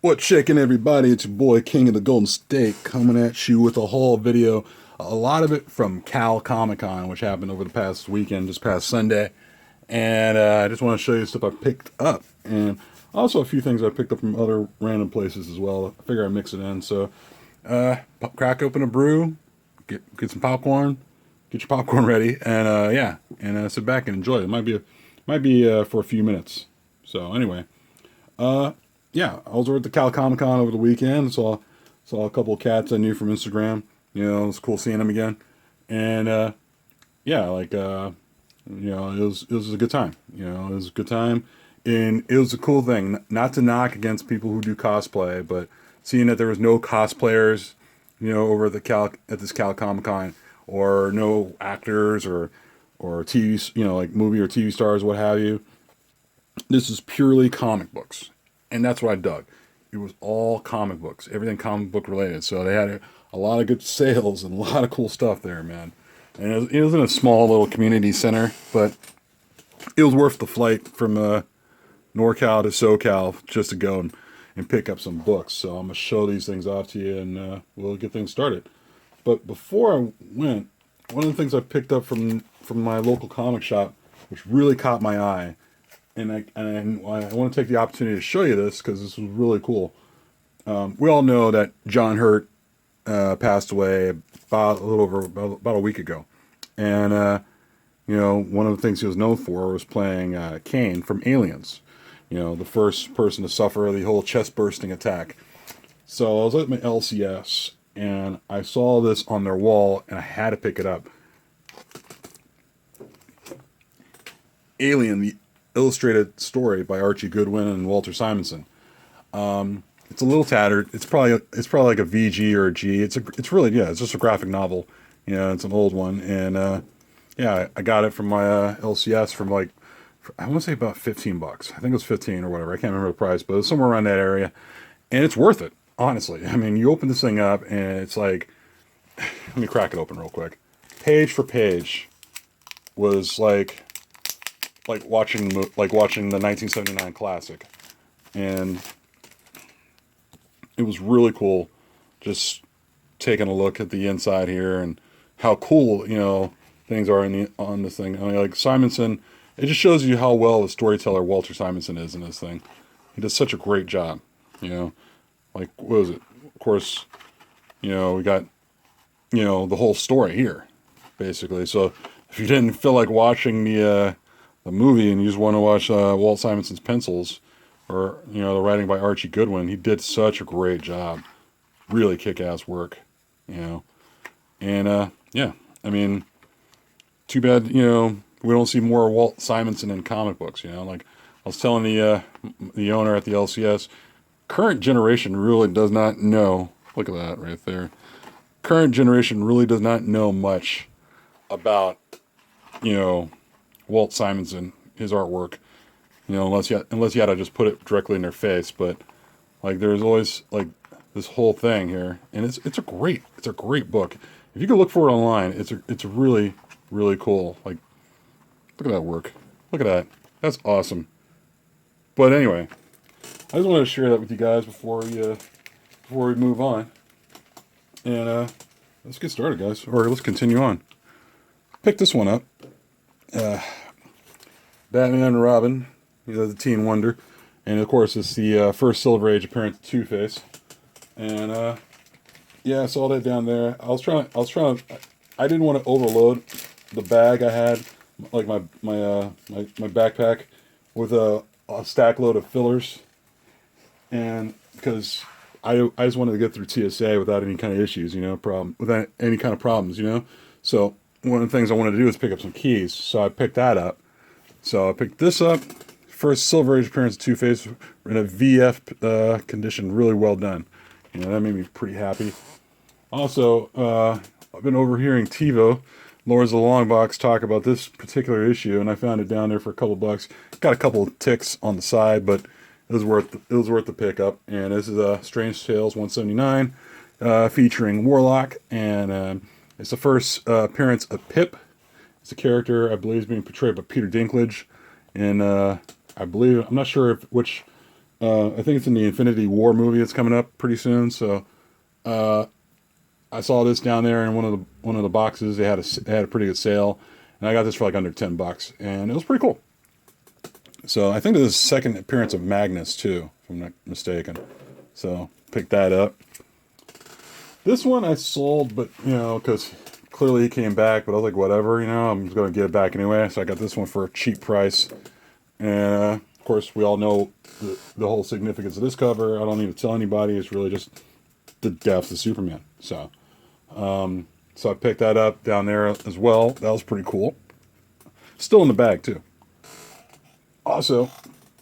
What's shaking, everybody? It's your boy King of the Golden State coming at you with a haul video. A lot of it from Cal Comic Con, which happened over the past weekend, just past Sunday. And I just want to show you stuff I picked up. And also a few things I picked up from other random places as well. I figure I mix it in. So crack open a brew, get some popcorn, get your popcorn ready, and sit back and enjoy it. It might be for a few minutes. So anyway, yeah, I was over at the Cal Comic Con over the weekend. Saw a couple of cats I knew from Instagram. It was cool seeing them again, and yeah, it was a good time. It was a good time, and it was a cool thing. Not to knock against people who do cosplay, but seeing that there was no cosplayers, over at this Cal Comic Con, or no actors or TV, like movie or TV stars, what have you. This is purely comic books, and that's what I dug. It was all comic books, everything comic book related. So they had a lot of good sales and a lot of cool stuff there, man. And it was in a small little community center, but it was worth the flight from NorCal to SoCal just to go and pick up some books. So I'm gonna show these things off to you, and we'll get things started. But before I went, one of the things I picked up from my local comic shop, which really caught my eye, and I want to take the opportunity to show you this because this was really cool. We all know that John Hurt passed away about a little over about a week ago, and one of the things he was known for was playing Kane from Aliens. The first person to suffer the whole chest bursting attack. So I was at my LCS and I saw this on their wall and I had to pick it up. Alien, the illustrated story by Archie Goodwin and Walter Simonson. It's a little tattered. It's probably like a VG or a G. It's really, yeah, it's just a graphic novel. It's an old one, and yeah, I got it from my LCS from I want to say about $15. I think it was 15 or whatever. I can't remember the price, but it was somewhere around that area, and it's worth it. Honestly, I mean, you open this thing up and it's like, let me crack it open real quick. Page for page was like watching the 1979 classic, and it was really cool just taking a look at the inside here and how cool things are on this thing. I mean, like Simonson, it just shows you how well the storyteller Walter Simonson is in this thing. He does such a great job. Like, what was it? Of course, we got the whole story here basically. So if you didn't feel like watching the movie and you just want to watch Walt Simonson's pencils, or the writing by Archie Goodwin, he did such a great job. Really kick-ass work, and yeah, I mean, too bad we don't see more Walt Simonson in comic books. Like I was telling the owner at the LCS, current generation really does not know. Look at that right there. Current generation really does not know much about Walt Simonson, his artwork, unless you had to just put it directly in their face. But like, there's always like this whole thing here, and it's a great book. If you could look for it online, it's really really cool. Like, look at that work. Look at that. That's awesome. But anyway, I just wanted to share that with you guys before we move on, and let's get started, guys, or let's continue on. Pick this one up. Batman and Robin, the Teen Wonder, and of course it's the first Silver Age appearance of Two-Face, and yeah, I saw that down there. I didn't want to overload the bag I had, like my backpack, with a stack load of fillers, and because I just wanted to get through TSA without any kind of issues, without any kind of problems, So one of the things I wanted to do is pick up some keys, so I picked that up. So I picked this up. First Silver Age appearance of Two-Face in a VF condition, really well done. That made me pretty happy. Also, I've been overhearing TiVo, Lords of the Long Box, talk about this particular issue, and I found it down there for a couple bucks. Got a couple of ticks on the side, but it was worth the pickup. And this is Strange Tales 179, featuring Warlock, and it's the first appearance of Pip. It's a character I believe is being portrayed by Peter Dinklage, and I'm not sure which I think it's in the Infinity War movie that's coming up pretty soon. So I saw this down there in one of the boxes. They had a pretty good sale, and I got this for like under $10, and it was pretty cool. So I think this is the second appearance of Magnus too, if I'm not mistaken. So picked that up. This one I sold, but because clearly he came back, but I was like, whatever, I'm just gonna get it back anyway. So I got this one for a cheap price, and of course we all know the whole significance of this cover. I don't need to tell anybody. It's really just the death of Superman. So I picked that up down there as well. That was pretty cool. Still in the bag too. Also,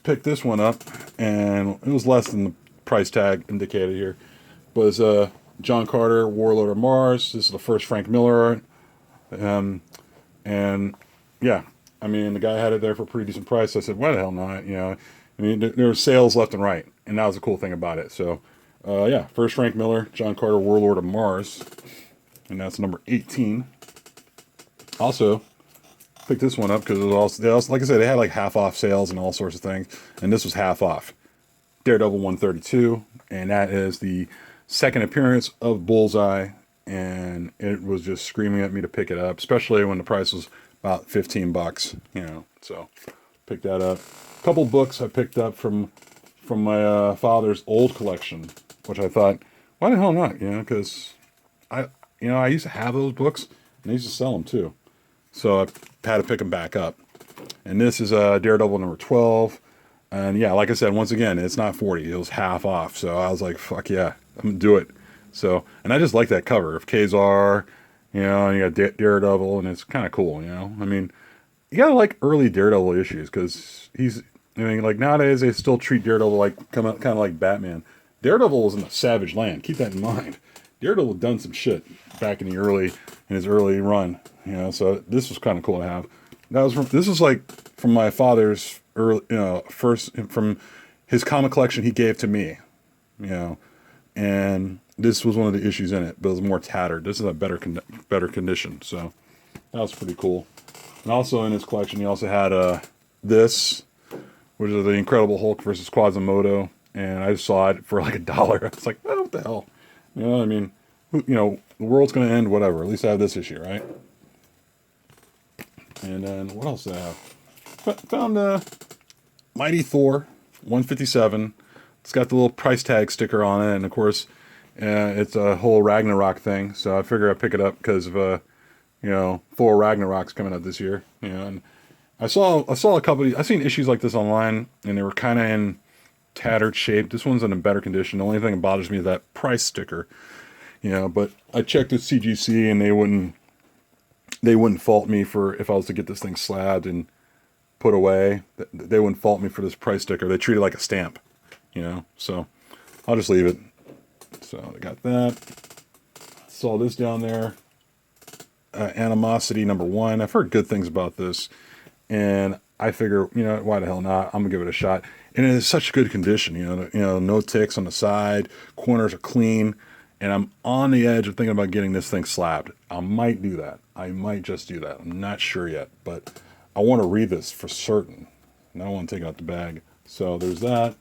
picked this one up, and it was less than the price tag indicated here. Was John Carter, Warlord of Mars. This is the first Frank Miller art. And yeah, I mean, the guy had it there for a pretty decent price. So I said, why the hell not? I mean, there were sales left and right, and that was the cool thing about it. So, yeah, first Frank Miller, John Carter, Warlord of Mars, and that's number 18. Also, picked this one up because they also, like I said, they had like half off sales and all sorts of things, and this was half off. Daredevil 132, and that is the second appearance of Bullseye, and it was just screaming at me to pick it up, especially when the price was about $15, so picked that up. A couple books I picked up from my father's old collection, which I thought, why the hell not? Because I used to have those books, and I used to sell them too. So I had to pick them back up. And this is Daredevil number 12. And yeah, like I said, once again, it's not 40. It was half off. So I was like, fuck yeah, I'm going to do it. So, and I just like that cover of Kazar, and you got Daredevil, and it's kind of cool, I mean, you got to like early Daredevil issues because like nowadays they still treat Daredevil like kind of like Batman. Daredevil was in the savage land. Keep that in mind. Daredevil done some shit back in his early run, so this was kind of cool to have. This was like from my father's early, first from his comic collection he gave to me, and this was one of the issues in it, but it was more tattered. This is a better condition, so that was pretty cool. And also in his collection, he also had this, which is the Incredible Hulk versus Quasimodo, and I saw it for like $1. I was like, oh, what the hell, I mean, the world's gonna end, whatever. At least I have this issue, right? And then what else did I have? Found Mighty Thor 157. It's got the little price tag sticker on it, and of course, it's a whole Ragnarok thing. So I figure I'd pick it up because of Thor Ragnarok's coming out this year. And I saw a couple. I've seen issues like this online, and they were kind of in tattered shape. This one's in a better condition. The only thing that bothers me is that price sticker. But I checked with CGC, and they wouldn't fault me for if I was to get this thing slabbed and put away. They wouldn't fault me for this price sticker. They treat it like a stamp, So I'll just leave it. So I got that. Saw this down there. Animosity number 1. I've heard good things about this, and I figure, why the hell not? I'm gonna give it a shot. And it is such good condition. No ticks on the side. Corners are clean. And I'm on the edge of thinking about getting this thing slabbed. I might do that. I might just do that. I'm not sure yet, but I want to read this for certain. And I don't want to take it out the bag. So there's that.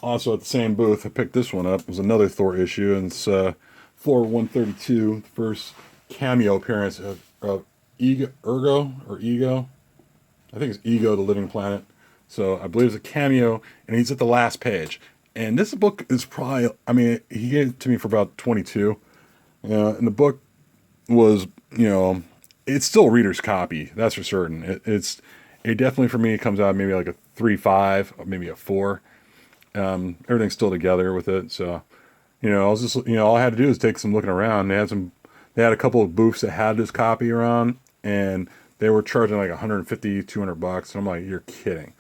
Also at the same booth, I picked this one up. It was another Thor issue, and it's Thor 132, the first cameo appearance of Ego. I think it's Ego, the Living Planet. So I believe it's a cameo, and he's at the last page. And this book is probably, he gave it to me for about 22. And the book was, it's still a reader's copy. That's for certain. It definitely, for me, it comes out maybe like a 3.5, maybe a 4. Everything's still together with it. So, I was just, all I had to do is take some looking around. They had a couple of booths that had this copy around, and they were charging like $150, $200. And I'm like, you're kidding.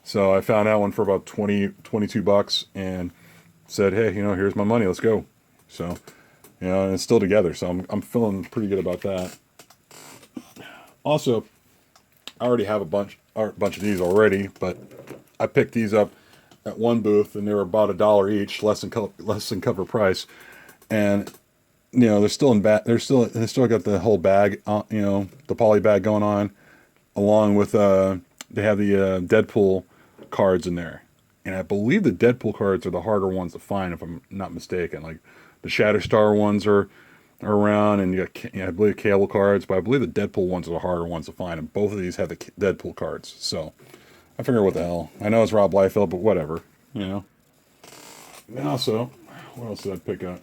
So I found that one for about $22 and said, hey, here's my money. Let's go. So, and it's still together. So I'm feeling pretty good about that. Also, I already have a bunch of these already, but I picked these up at one booth, and they were about $1 each, less than cover price. And they're still in they still got the whole bag, the poly bag going on, along with they have the Deadpool cards in there. and I believe the Deadpool cards are the harder ones to find, if I'm not mistaken. Like the Shatterstar ones are around, and I believe Cable cards, but I believe the Deadpool ones are the harder ones to find, and both of these have the Deadpool cards. So I figure, what the hell? I know it's Rob Liefeld, but whatever, you know. And also, what else did I pick up?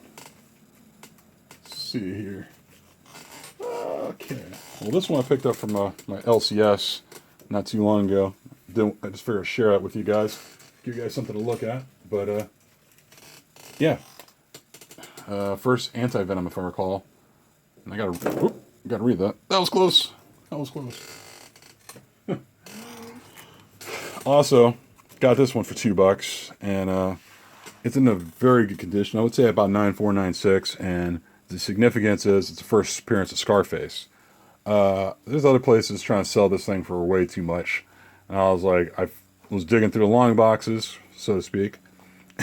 Let's see here. Okay. Well, this one I picked up from my LCS not too long ago. I just figured I'd share it with you guys, give you guys something to look at. But yeah, first Anti-Venom, if I recall. And I gotta read that. That was close. That was close. Also, got this one for $2, and it's in a very good condition. I would say about 9496, and the significance is it's the first appearance of Scarface. There's other places trying to sell this thing for way too much, and I was like, I was digging through the long boxes, so to speak,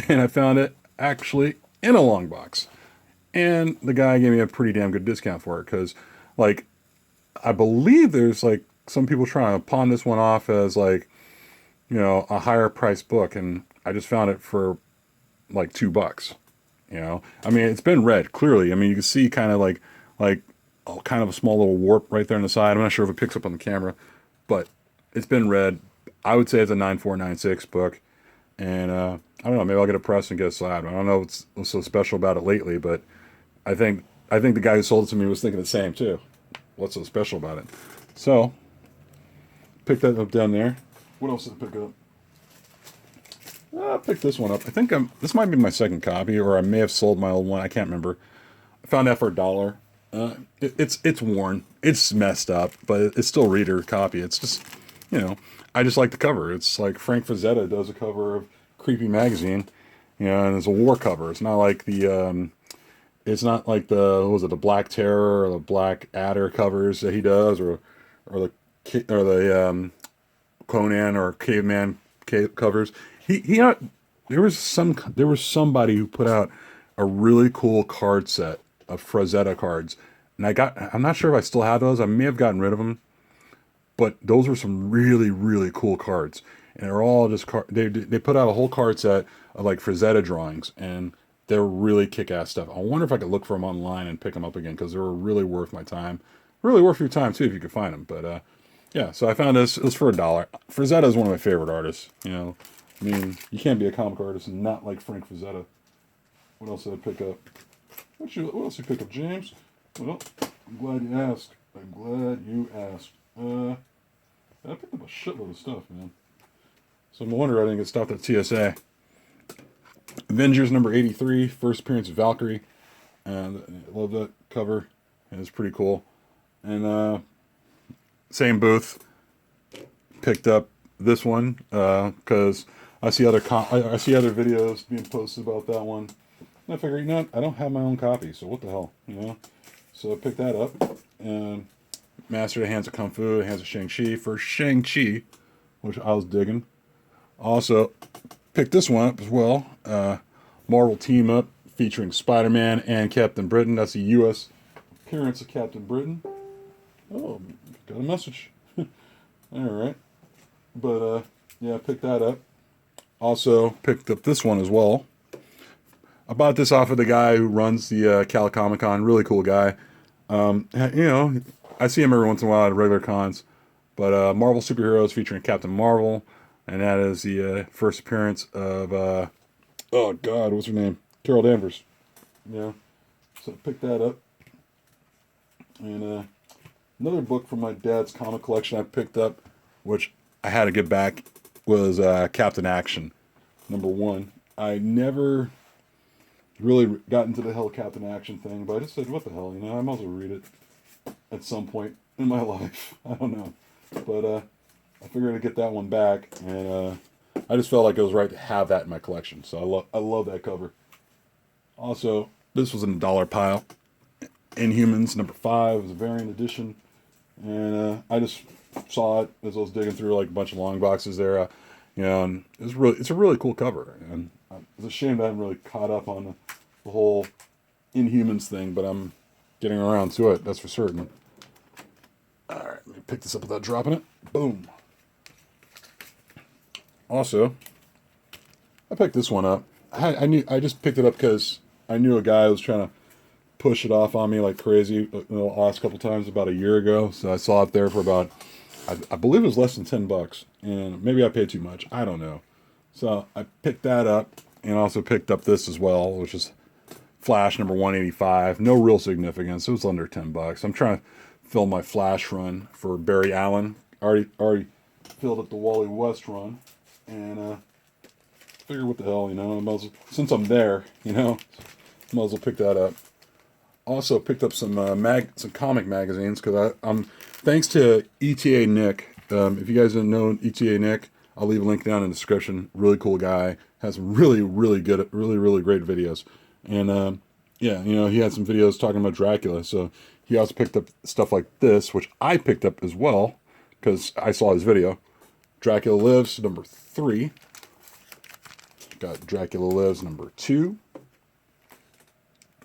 and I found it actually in a long box, and the guy gave me a pretty damn good discount for it, because, like, I believe there's like some people trying to pawn this one off as, like, a higher price book, and I just found it for like $2. I mean, it's been read clearly. I mean, you can see kind of like kind of a small little warp right there on the side. I'm not sure if it picks up on the camera, but it's been read. I would say it's a 9496 book, and I don't know. Maybe I'll get a press and get a slab. I don't know what's so special about it lately, but I think the guy who sold it to me was thinking the same too. What's so special about it? So pick that up down there. What else did I pick up? I picked this one up. I think this might be my second copy, or I may have sold my old one. I can't remember. I found that for $1. It's worn. It's messed up, but it's still reader copy. It's just, I just like the cover. It's like Frank Frazetta does a cover of Creepy Magazine, and it's a war cover. It's not like the the Black Terror or the Black Adder covers that he does, or the Conan or Caveman covers. There was somebody who put out a really cool card set of Frazetta cards, and I'm not sure if I still have those. I may have gotten rid of them, but those were some really, really cool cards, and they're all just they put out a whole card set of like Frazetta drawings, and they're really kick-ass stuff. I wonder if I could look for them online and pick them up again, because they were really worth my time, really worth your time too if you could find them. But yeah, so I found this. It was for $1. Frazetta is one of my favorite artists. I mean, you can't be a comic artist and not like Frank Frazetta. What else did I pick up? What else did you pick up, James? Well, I'm glad you asked. I picked up a shitload of stuff, man. So no wonder I didn't get stopped at TSA. Avengers number 83, first appearance of Valkyrie. And I love that cover. And it's pretty cool. And same booth. Picked up this one because I see other videos being posted about that one. And I figured, I don't have my own copy, so what the hell, So I picked that up, and Master of the Hands of Kung Fu, Hands of Shang-Chi for Shang-Chi, which I was digging. Also picked this one up as well. Marvel Team Up featuring Spider-Man and Captain Britain. That's the U.S. appearance of Captain Britain. Oh, got a message. All right. But yeah, I picked that up. Also picked up this one as well. I bought this off of the guy who runs the Cal Comic Con. Really cool guy. I see him every once in a while at regular cons. But Marvel Superheroes featuring Captain Marvel. And that is the first appearance of, oh God, what's her name? Carol Danvers. Yeah. So I picked that up. And another book from my dad's comic collection I picked up, which I had to get back, was Captain Action, #1. I never really got into the whole Captain Action thing, but I just said, what the hell, I might as well read it at some point in my life. I don't know. But I figured I'd get that one back, and I just felt like it was right to have that in my collection. So I love that cover. Also, this was in the dollar pile. Inhumans #5 was a variant edition, and I just saw it as I was digging through like a bunch of long boxes there. And it's a really cool cover, and it's a shame that I haven't really caught up on the whole Inhumans thing, but I'm getting around to it, that's for certain. All right, let me pick this up without dropping it. Boom. Also, picked this one up. I just picked it up because I knew a guy was trying to push it off on me like crazy the last couple times about a year ago. So I saw it there for about, I believe it was less than $10, and maybe I paid too much. I don't know. So I picked that up, and also picked up this as well, which is Flash number 185. No real significance. It was under $10. I'm trying to fill my Flash run for Barry Allen. Already filled up the Wally West run, and figure what the hell, since I'm there, might as well pick that up. Also picked up some some comic magazines because I'm thanks to ETA Nick. If you guys don't know ETA Nick, I'll leave a link down in the description. Really cool guy, has really good, really great videos, and yeah, he had some videos talking about Dracula. So he also picked up stuff like this, which I picked up as well because I saw his video. Dracula Lives number 3. Got Dracula Lives number 2.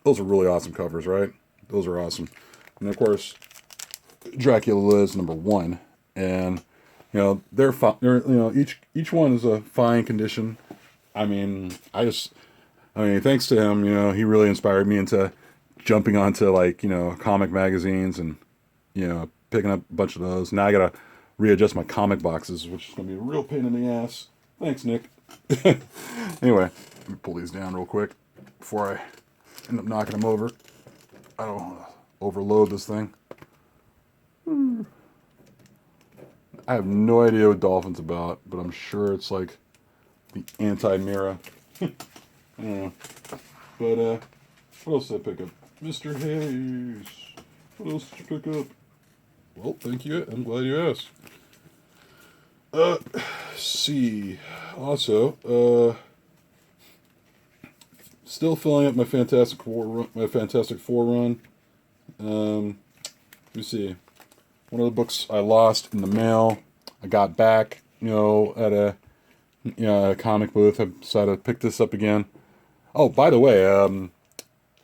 Those are really awesome covers, right? Those are awesome. And of course, Dracula Lives number 1. And they're each one is a fine condition. I mean, thanks to him, he really inspired me into jumping onto comic magazines and picking up a bunch of those. Now I gotta readjust my comic boxes, which is gonna be a real pain in the ass. Thanks, Nick. Anyway, let me pull these down real quick before I end up knocking them over. I don't want to overload this thing. I have no idea what Dolphin's about, but I'm sure it's like the anti-Mira. I don't know. But, what else did I pick up? Mr. Hayes. What else did you pick up? Well, thank you. I'm glad you asked. See. Also, still filling up my Fantastic Four run. Let me see. One of the books I lost in the mail, I got back, at a comic booth. I decided to pick this up again. Oh, by the way,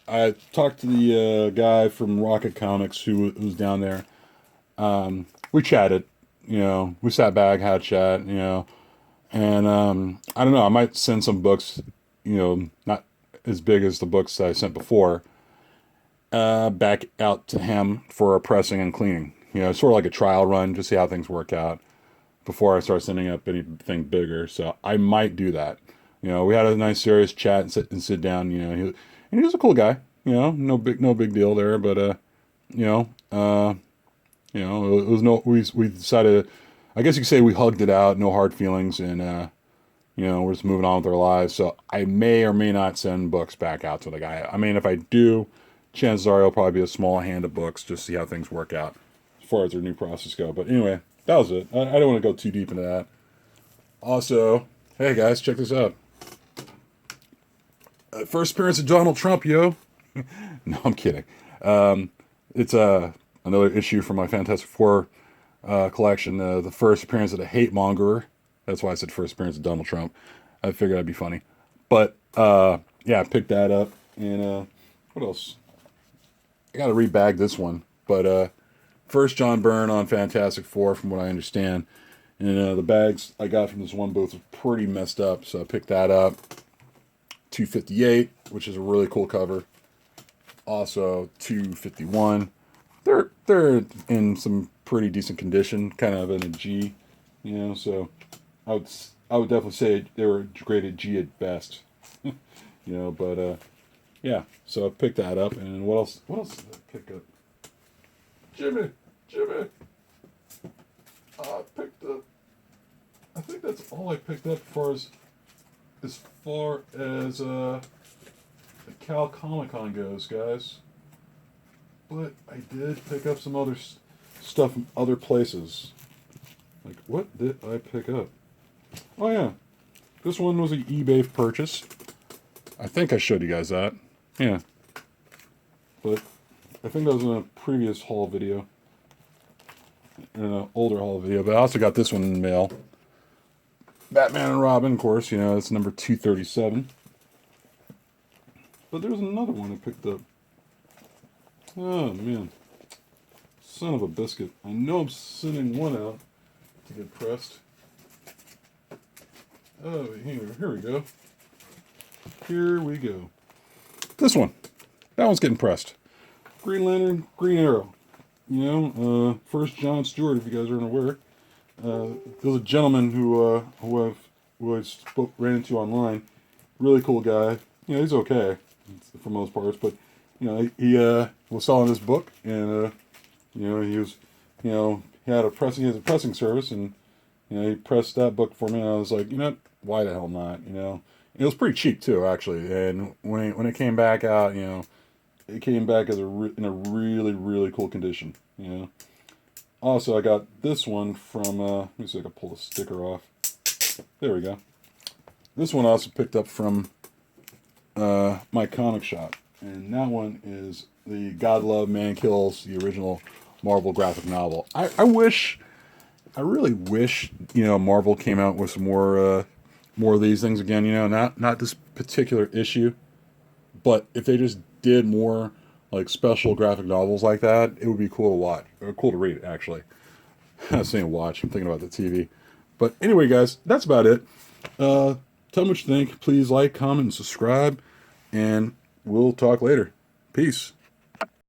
I talked to the guy from Rocket Comics who was down there. We chatted, we sat back, had a chat, and I don't know, I might send some books, not as big as the books that I sent before, back out to him for a pressing and cleaning. Sort of like a trial run, just see how things work out before I start sending up anything bigger. So I might do that. We had a nice serious chat and sit down. He was a cool guy. No big deal there. But it was we decided. I guess you could say we hugged it out, no hard feelings, and we're just moving on with our lives. So I may or may not send books back out to the guy. I mean, if I do, chances are it'll probably be a small hand of books, just to see how things work out as far as their new process go. But anyway, that was it. I don't want to go too deep into that. Also, hey guys, check this out. First appearance of Donald Trump, yo. No, I'm kidding. It's another issue from my Fantastic Four collection. The first appearance of the hate mongerer. That's why I said first appearance of Donald Trump. I figured that'd be funny. But yeah, I picked that up. And what else? I got to rebag this one. But first John Byrne on Fantastic Four, from what I understand. And the bags I got from this one booth were pretty messed up, so I picked that up. 258, which is a really cool cover. Also 251. They're in some pretty decent condition, kind of in a G, so I would definitely say they were graded G at best. But yeah, so I picked that up. And what else did I pick up? Jimmy. I picked up, I think that's all I picked up as far as the Cal Comic Con goes, guys. But I did pick up some other stuff from other places. Like, what did I pick up? Oh yeah, this one was an eBay purchase. I think I showed you guys that. Yeah. But I think that was in a previous haul video. In an older haul video. But I also got this one in the mail. Batman and Robin, of course, it's number 237. But there's another one I picked up. Oh, man. Son of a biscuit. I know I'm sending one out to get pressed. Oh, here we go. Here we go. This one. That one's getting pressed. Green Lantern, Green Arrow. You know, first John Stewart, if you guys aren't aware. There's a gentleman who I ran into online. Really cool guy. You know, he's okay for most parts, but you know, he was selling this book, and you know, he was, you know, he has a pressing service, and you know, he pressed that book for me, and I was like, you know, why the hell not? You know, it was pretty cheap too, actually. And when it came back out, you know, it came back as in a really really cool condition. You know. Also, I got this one from. Let me see if I can pull the sticker off. There we go. This one I also picked up from my comic shop, and that one is the God Love Man Kills, the original Marvel graphic novel. I really wish, you know, Marvel came out with some more of these things again. You know, not this particular issue, but if they just did more like special graphic novels like that, it would be cool to watch, or cool to read, actually. I'm not saying watch, I'm thinking about the TV. But anyway, guys, that's about it. Tell me what you think. Please like, comment, and subscribe, and we'll talk later. Peace.